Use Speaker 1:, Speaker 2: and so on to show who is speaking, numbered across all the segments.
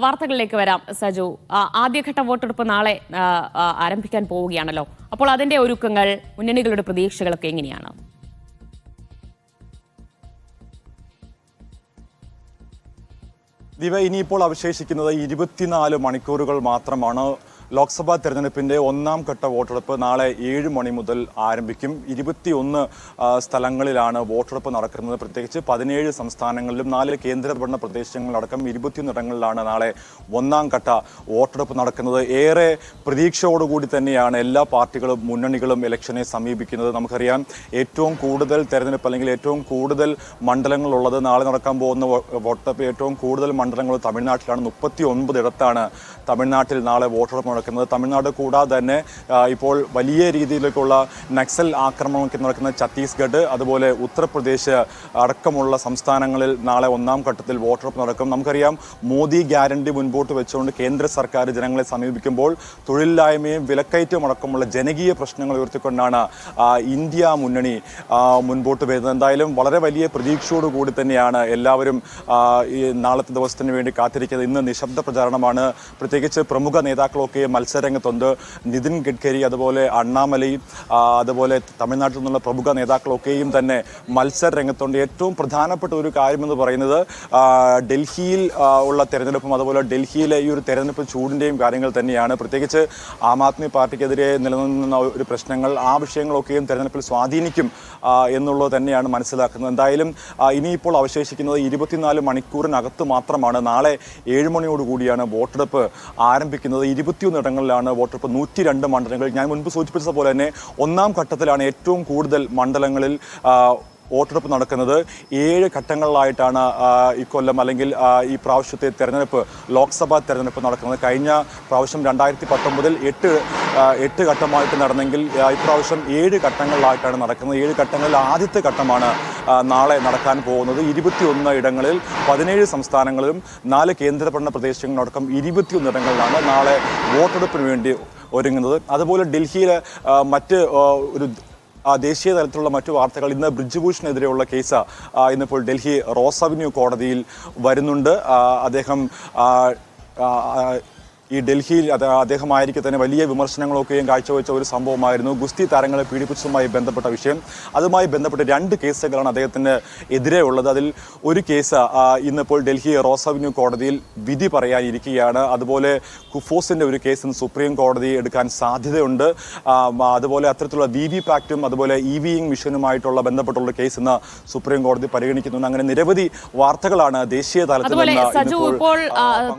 Speaker 1: വാർത്തകളിലേക്ക് വരാം സജു. ആദ്യഘട്ട വോട്ടെടുപ്പ് നാളെ ആരംഭിക്കാൻ പോവുകയാണല്ലോ. അപ്പോൾ അതിന്റെ ഒരുക്കങ്ങൾ, മുന്നണികളുടെ പ്രതീക്ഷകളൊക്കെ എങ്ങനെയാണ്?
Speaker 2: ദിവ, ഇനിയിപ്പോൾ അവശേഷിക്കുന്നത് 24 മണിക്കൂറുകൾ മാത്രമാണ്. ലോക്സഭാ തെരഞ്ഞെടുപ്പിന്റെ ഒന്നാം ഘട്ട വോട്ടെടുപ്പ് നാളെ 7 മണി മുതൽ ആരംഭിക്കും. 21 സ്ഥലങ്ങളിലാണ് വോട്ടെടുപ്പ് നടക്കുന്നത്. പ്രത്യേകിച്ച് 17 സംസ്ഥാനങ്ങളിലും 4 കേന്ദ്രഭരണ പ്രദേശങ്ങളിലടക്കം 21 ഇടങ്ങളിലാണ് നാളെ ഒന്നാം ഘട്ട വോട്ടെടുപ്പ് നടക്കുന്നത്. ഏറെ പ്രതീക്ഷയോടുകൂടി തന്നെയാണ് എല്ലാ പാർട്ടികളും മുന്നണികളും ഇലക്ഷനെ സമീപിക്കുന്നത്. നമുക്കറിയാം, ഏറ്റവും കൂടുതൽ തെരഞ്ഞെടുപ്പ് അല്ലെങ്കിൽ ഏറ്റവും കൂടുതൽ മണ്ഡലങ്ങളുള്ളത് നാളെ നടക്കാൻ പോകുന്ന വോട്ടെടുപ്പ് ഏറ്റവും കൂടുതൽ മണ്ഡലങ്ങൾ തമിഴ്നാട്ടിലാണ്. 39 ഇടത്താണ് തമിഴ്നാട്ടിൽ നാളെ വോട്ടെടുപ്പ് നടക്കുന്നത്. തമിഴ്നാട് കൂടാതെ തന്നെ ഇപ്പോൾ വലിയ രീതിയിലേക്കുള്ള നക്സൽ ആക്രമണമൊക്കെ നടക്കുന്ന ഛത്തീസ്ഗഡ്, അതുപോലെ ഉത്തർപ്രദേശ് അടക്കമുള്ള സംസ്ഥാനങ്ങളിൽ നാളെ ഒന്നാം ഘട്ടത്തിൽ വോട്ടെടുപ്പ് നടക്കും. നമുക്കറിയാം, മോദി ഗ്യാരണ്ടി മുൻപോട്ട് വെച്ചുകൊണ്ട് കേന്ദ്ര സർക്കാർ ജനങ്ങളെ സമീപിക്കുമ്പോൾ തൊഴിലില്ലായ്മയും വിലക്കയറ്റവും അടക്കമുള്ള ജനകീയ പ്രശ്നങ്ങൾ ഉയർത്തിക്കൊണ്ടാണ് ഇന്ത്യ മുന്നണി മുൻപോട്ട് വരുന്നത്. എന്തായാലും വളരെ വലിയ പ്രതീക്ഷയോടുകൂടി തന്നെയാണ് എല്ലാവരും ഈ നാളത്തെ ദിവസത്തിന് വേണ്ടി കാത്തിരിക്കുന്നത്. ഇന്ന് നിശബ്ദ പ്രചാരണമാണ്. പ്രത്യേകിച്ച് പ്രമുഖ നേതാക്കളൊക്കെ മത്സരരംഗത്തുണ്ട്. നിതിൻ ഗഡ്കരി, അതുപോലെ അണ്ണാമലൈ, അതുപോലെ തമിഴ്നാട്ടിൽ നിന്നുള്ള പ്രമുഖ നേതാക്കളൊക്കെയും തന്നെ മത്സരരംഗത്തുണ്ട്. ഏറ്റവും പ്രധാനപ്പെട്ട ഒരു കാര്യമെന്ന് പറയുന്നത് ഡൽഹിയിൽ ഉള്ള തെരഞ്ഞെടുപ്പും അതുപോലെ ഡൽഹിയിലെ ഈ ഒരു തെരഞ്ഞെടുപ്പ് ചൂടിൻ്റെയും കാര്യങ്ങൾ തന്നെയാണ്. പ്രത്യേകിച്ച് ആം ആദ്മി പാർട്ടിക്കെതിരെ നിലനിന്ന ഒരു പ്രശ്നങ്ങൾ, ആ വിഷയങ്ങളൊക്കെയും തെരഞ്ഞെടുപ്പിൽ സ്വാധീനിക്കും എന്നുള്ളത് തന്നെയാണ് മനസ്സിലാക്കുന്നത്. എന്തായാലും ഇനിയിപ്പോൾ അവശേഷിക്കുന്നത് 24 മണിക്കൂറിനകത്ത് മാത്രമാണ്. നാളെ 7 മണിയോടുകൂടിയാണ് വോട്ടെടുപ്പ് ആരംഭിക്കുന്നത്. 21 ഇടങ്ങളിലാണ് വോട്ടെടുപ്പ്. 102 മണ്ഡലങ്ങൾ. ഞാൻ മുൻപ് സൂചിപ്പിച്ചതുപോലെ തന്നെ ഒന്നാം ഘട്ടത്തിലാണ് ഏറ്റവും കൂടുതൽ മണ്ഡലങ്ങളിൽ വോട്ടെടുപ്പ് നടക്കുന്നത്. 7 ഘട്ടങ്ങളിലായിട്ടാണ് ഇക്കൊല്ലം അല്ലെങ്കിൽ ഈ പ്രാവശ്യത്തെ തെരഞ്ഞെടുപ്പ്, ലോക്സഭാ തെരഞ്ഞെടുപ്പ് നടക്കുന്നത്. കഴിഞ്ഞ പ്രാവശ്യം 2019 8 ഘട്ടമായിട്ട് നടന്നെങ്കിൽ ഇപ്രാവശ്യം 7 ഘട്ടങ്ങളിലായിട്ടാണ് നടക്കുന്നത്. 7 ഘട്ടങ്ങളിൽ ആദ്യത്തെ ഘട്ടമാണ് നാളെ നടക്കാൻ പോകുന്നത്. 21 ഇടങ്ങളിൽ 17 സംസ്ഥാനങ്ങളിലും 4 കേന്ദ്രഭരണ പ്രദേശങ്ങളിലടക്കം 21 ഇടങ്ങളിലാണ് നാളെ വോട്ടെടുപ്പിന് വേണ്ടി ഒരുങ്ങുന്നത്. അതുപോലെ ഡൽഹിയിലെ മറ്റ് ഒരു ദേശീയ തലത്തിലുള്ള മറ്റു വാർത്തകൾ. ഇന്ന് ബ്രിജ്ഭൂഷണെതിരെയുള്ള കേസ് ഇന്നിപ്പോൾ ഡൽഹി റോസ് അവന്യൂ കോടതിയിൽ വരുന്നുണ്ട്. അദ്ദേഹം ഈ ഡൽഹിയിൽ അദ്ദേഹമായിരിക്കെ തന്നെ വലിയ വിമർശനങ്ങളൊക്കെയും കാഴ്ചവെച്ച ഒരു സംഭവമായിരുന്നു ഗുസ്തി താരങ്ങളെ പീഡിപ്പിച്ചതുമായി ബന്ധപ്പെട്ട വിഷയം. അതുമായി ബന്ധപ്പെട്ട് 2 കേസുകളാണ് അദ്ദേഹത്തിന് എതിരെ ഉള്ളത്. അതിൽ ഒരു കേസ് ഇന്നിപ്പോൾ ഡൽഹി റോസ് അവന്യൂ കോടതിയിൽ വിധി പറയാനിരിക്കുകയാണ്. അതുപോലെ കുഫോസിൻ്റെ ഒരു കേസ് സുപ്രീം കോടതി എടുക്കാൻ സാധ്യതയുണ്ട്. അതുപോലെ അത്തരത്തിലുള്ള VVPAT അതുപോലെ EVing മിഷനുമായിട്ടുള്ള ബന്ധപ്പെട്ടുള്ള കേസ് ഇന്ന് സുപ്രീം കോടതി പരിഗണിക്കുന്നുണ്ട്. അങ്ങനെ നിരവധി വാർത്തകളാണ് ദേശീയ തലത്തിൽ.
Speaker 1: ഇപ്പോൾ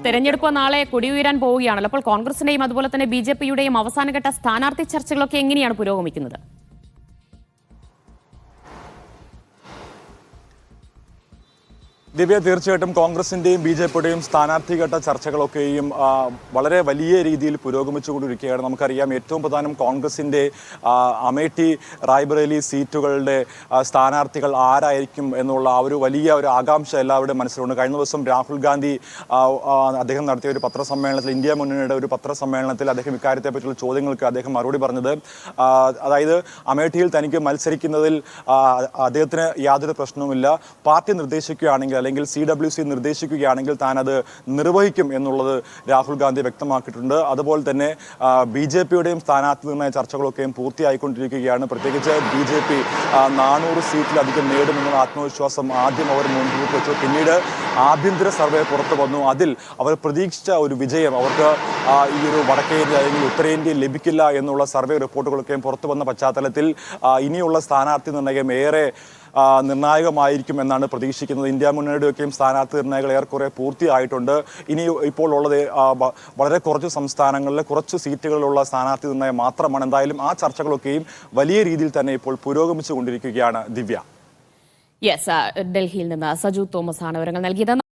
Speaker 1: തെരഞ്ഞെടുപ്പ് നാളെ കൊടിയുയരാൻ പോവുകയാണല്ലോ. അപ്പോൾ കോൺഗ്രസിന്റെയും അതുപോലെ തന്നെ BJPയുടെയും അവസാനഘട്ട സ്ഥാനാർത്ഥി ചർച്ചകളൊക്കെ എങ്ങനെയാണ് പുരോഗമിക്കുന്നത്?
Speaker 2: ദിവ്യ, തീർച്ചയായിട്ടും കോൺഗ്രസിൻ്റെയും BJPയുടെയും സ്ഥാനാർത്ഥിഘട്ട ചർച്ചകളൊക്കെയും വളരെ വലിയ രീതിയിൽ പുരോഗമിച്ചുകൊണ്ടിരിക്കുകയാണ്. നമുക്കറിയാം, ഏറ്റവും പ്രധാനം കോൺഗ്രസിൻ്റെ അമേഠി റായ്ബറേലി സീറ്റുകളുടെ സ്ഥാനാർത്ഥികൾ ആരായിരിക്കും എന്നുള്ള ഒരു വലിയ ആകാംക്ഷ എല്ലാവരുടെയും മനസ്സിലുണ്ട്. കഴിഞ്ഞ ദിവസം രാഹുൽ ഗാന്ധി അദ്ദേഹം നടത്തിയ ഒരു പത്രസമ്മേളനത്തിൽ, ഇന്ത്യ മുന്നണിയുടെ ഒരു പത്രസമ്മേളനത്തിൽ അദ്ദേഹം ഇക്കാര്യത്തെ പറ്റിയുള്ള ചോദ്യങ്ങൾക്ക് അദ്ദേഹം മറുപടി പറഞ്ഞത്, അതായത് അമേഠിയിൽ തനിക്ക് മത്സരിക്കുന്നതിൽ അദ്ദേഹത്തിന് യാതൊരു പ്രശ്നവുമില്ല. പാർട്ടി നിർദ്ദേശിക്കുകയാണെങ്കിൽ അല്ലെങ്കിൽ CWC നിർദ്ദേശിക്കുകയാണെങ്കിൽ താൻ അത് നിർവഹിക്കും എന്നുള്ളത് രാഹുൽ ഗാന്ധി വ്യക്തമാക്കിയിട്ടുണ്ട്. അതുപോലെ തന്നെ BJPയുടെയും സ്ഥാനാർത്ഥി നിർണയ ചർച്ചകളൊക്കെയും പൂർത്തിയായിക്കൊണ്ടിരിക്കുകയാണ്. പ്രത്യേകിച്ച് BJP 400 സീറ്റിലധികം നേടുമെന്നുള്ള ആത്മവിശ്വാസം ആദ്യം അവർ മുൻകൂട്ടി വെച്ചു. പിന്നീട് ആഭ്യന്തര സർവേ പുറത്തു വന്നു. അതിൽ അവർ പ്രതീക്ഷിച്ച ഒരു വിജയം അവർക്ക് ഈ ഒരു വടക്കേന്ത്യ അല്ലെങ്കിൽ ഉത്തരേന്ത്യയിൽ ലഭിക്കില്ല എന്നുള്ള സർവേ റിപ്പോർട്ടുകളൊക്കെയും പുറത്തു വന്ന പശ്ചാത്തലത്തിൽ ഇനിയുള്ള സ്ഥാനാർത്ഥി നിർണയം ഏറെ നിർണായകമായിരിക്കും എന്നാണ് പ്രതീക്ഷിക്കുന്നത്. ഇന്ത്യ മുന്നണിയുടെയൊക്കെയും സ്ഥാനാർത്ഥി നിർണയങ്ങൾ ഏറെക്കുറെ പൂർത്തിയായിട്ടുണ്ട്. ഇനി ഇപ്പോൾ ഉള്ളത് വളരെ കുറച്ച് സംസ്ഥാനങ്ങളിലെ കുറച്ച് സീറ്റുകളിലുള്ള സ്ഥാനാർത്ഥി നിർണയം മാത്രമാണ്. എന്തായാലും ആ ചർച്ചകളൊക്കെയും വലിയ രീതിയിൽ തന്നെ ഇപ്പോൾ പുരോഗമിച്ചു കൊണ്ടിരിക്കുകയാണ്. ദിവ്യ,
Speaker 1: ഡൽഹിയിൽ നിന്ന് സജു തോമസ് ആണ് വിവരങ്ങൾ നൽകിയത്.